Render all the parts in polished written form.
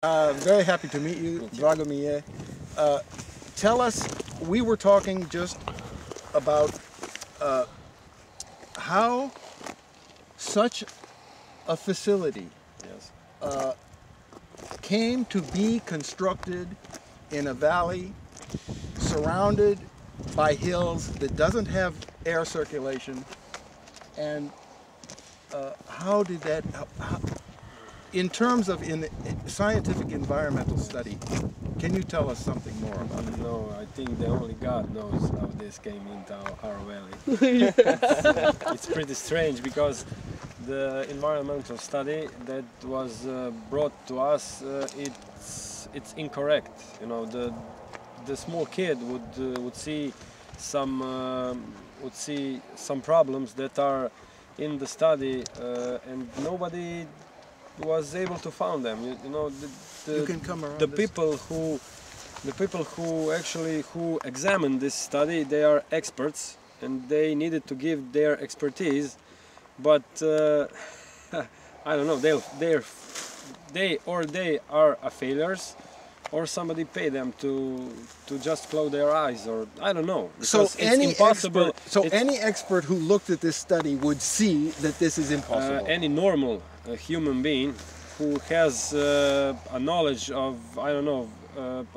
Very happy to meet you, Dragomir. Tell us, we were talking just about how such a facility Yes. came to be constructed in a valley surrounded by hills that doesn't have air circulation, and how did that, in terms of scientific environmental study, can you tell us something more about it? No, I think the only God knows how this came into our valley. It's pretty strange because the environmental study that was brought to us, it's incorrect. You know, the small kid would see some problems that are in the study, and nobody was able to find them. You know, You can come around the this. people who examined this study, they are experts and they needed to give their expertise, but I don't know, they are a failures, or somebody pay them to just close their eyes, or I don't know. So Because it's impossible. any expert who looked at this study would see that this is impossible. Any normal human being who has a knowledge of, I don't know, of,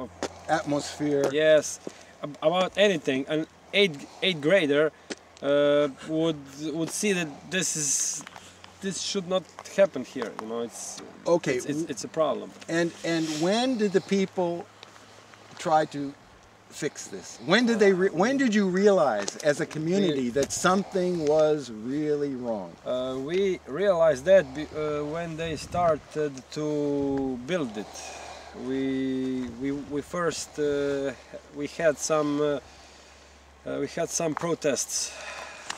Atmosphere. yes, about anything, an eighth grader would see that this should not happen here. You know, Okay. it's a problem. And when did the people try to fix this? When did you realize as a community that something was really wrong? We realized that when they started to build it. We first we had some protests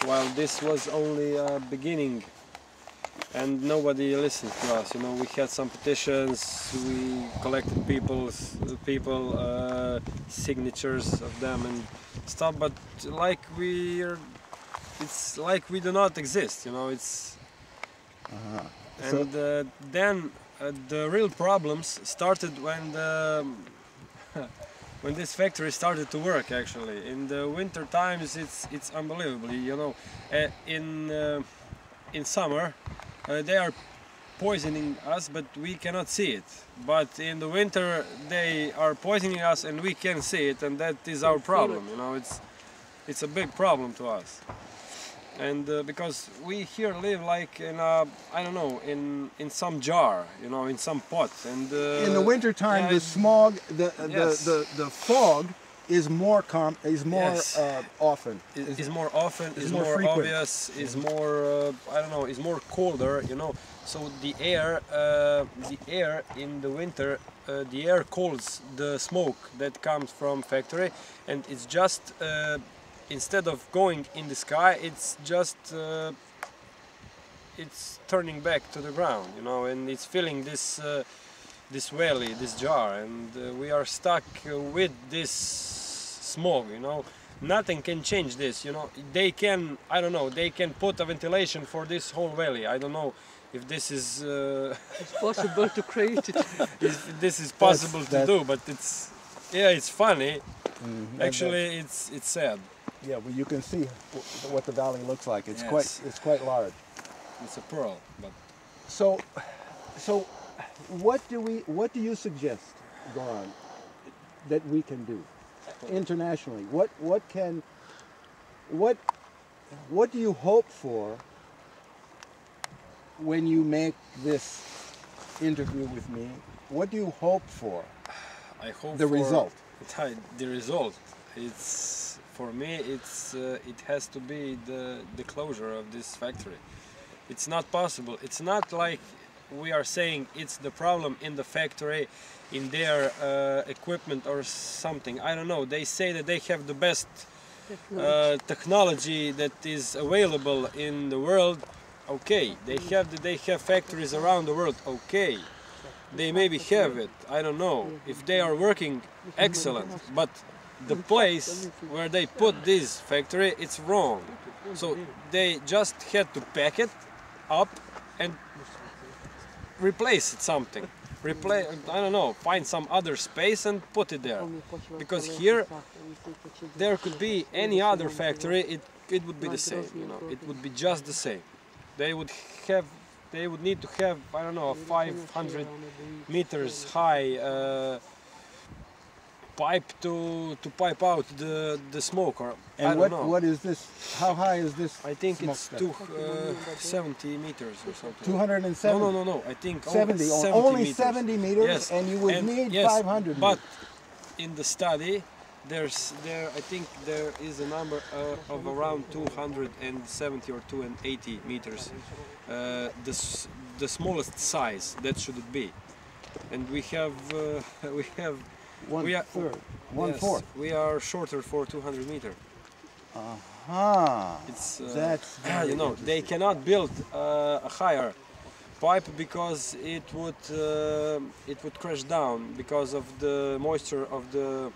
while this was only a beginning, and nobody listened to us. You know, we had some petitions, we collected people signatures of them and stuff, but it's like we do not exist. You know, it's and then the real problems started when this factory started to work. Actually, in the winter times, it's unbelievable. You know, in summer they are poisoning us, but we cannot see it. But in the winter they are poisoning us, and we can see it, and that is our problem. You know, it's a big problem to us. And because we here live like in a, I don't know, in some jar, you know, in some pot. And In the winter time, yeah, the smog, yes. the fog is more Yes. often. Is more often, is more more frequent. obvious, is more I don't know, is more colder, you know. So the air in the winter, the air cools the smoke that comes from factory, and it's just instead of going in the sky, it's just it's turning back to the ground, you know, and it's filling this valley, this jar, and we are stuck with this smoke, you know. Nothing can change this, you know. They can, I don't know, they can put a ventilation for this whole valley. I don't know if this is It's possible to create it. if this is possible to do, but it's, yeah, it's funny. Mhm. Actually, it's sad. Yeah, well, you can see what the valley looks like. It's Yes. it's quite large. It's a pearl, but So what do you suggest, Goran, that we can do internationally? What do you hope for when you make this interview with me? What do you hope for? I hope The for result. The result. It's, for me. It has to be the closure of this factory. It's not possible. It's not like we are saying it's the problem in the factory, in their equipment or something. I don't know. They say that they have the best technology that is available in the world. Okay, they have factories around the world. Okay, they maybe have it. I don't know if they are working excellent, but the place where they put this factory, it's wrong. So they just had to pack it up and replace it something. replace, I don't know, find some other space and put it there. Because here there could be any other factory, it would be the same, you know, it would be just the same. They would need to have, I don't know, a 500 meters high pipe to pipe out the smoke. Or, And I don't know. what is this? How high is this? I think it's smokestack? 70 meters or something. 270. No. I think 70. 70 Only meters. 70 meters, Yes. and you would And need yes, 500 But meters. in the study, I think there is a number of around 270 or 280 meters. The smallest size that should it be, and we have One we are, third. One yes, fourth. we are shorter for 200 meters. Ah, It's that's very you know, they cannot build a higher pipe because it would crash down because of the moisture of the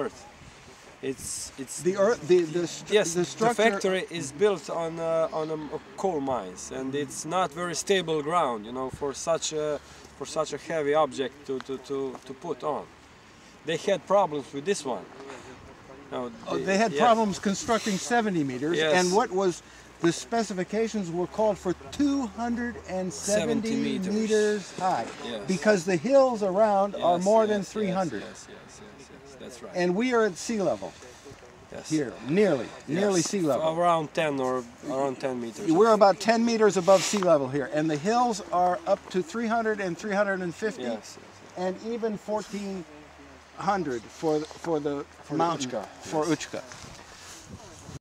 earth. It's the earth. yes, the the structure. factory is built on coal mines, and it's not very stable ground, you know, for such a heavy object to put on. They had problems with this one. No, They had yes. problems constructing 70 meters, Yes. and what was the specifications were called for 270 70 meters. meters high, Yes. because the hills around are Yes, more yes, than yes, 300, Yes, that's right. and we are at sea level Yes. here, nearly Yes, sea level. Around 10 or around 10 meters. We're about 10 meters above sea level here, and the hills are up to 300 and 350, Yes, and even 1400 for the mountain, Uchka, for yes. Uchka.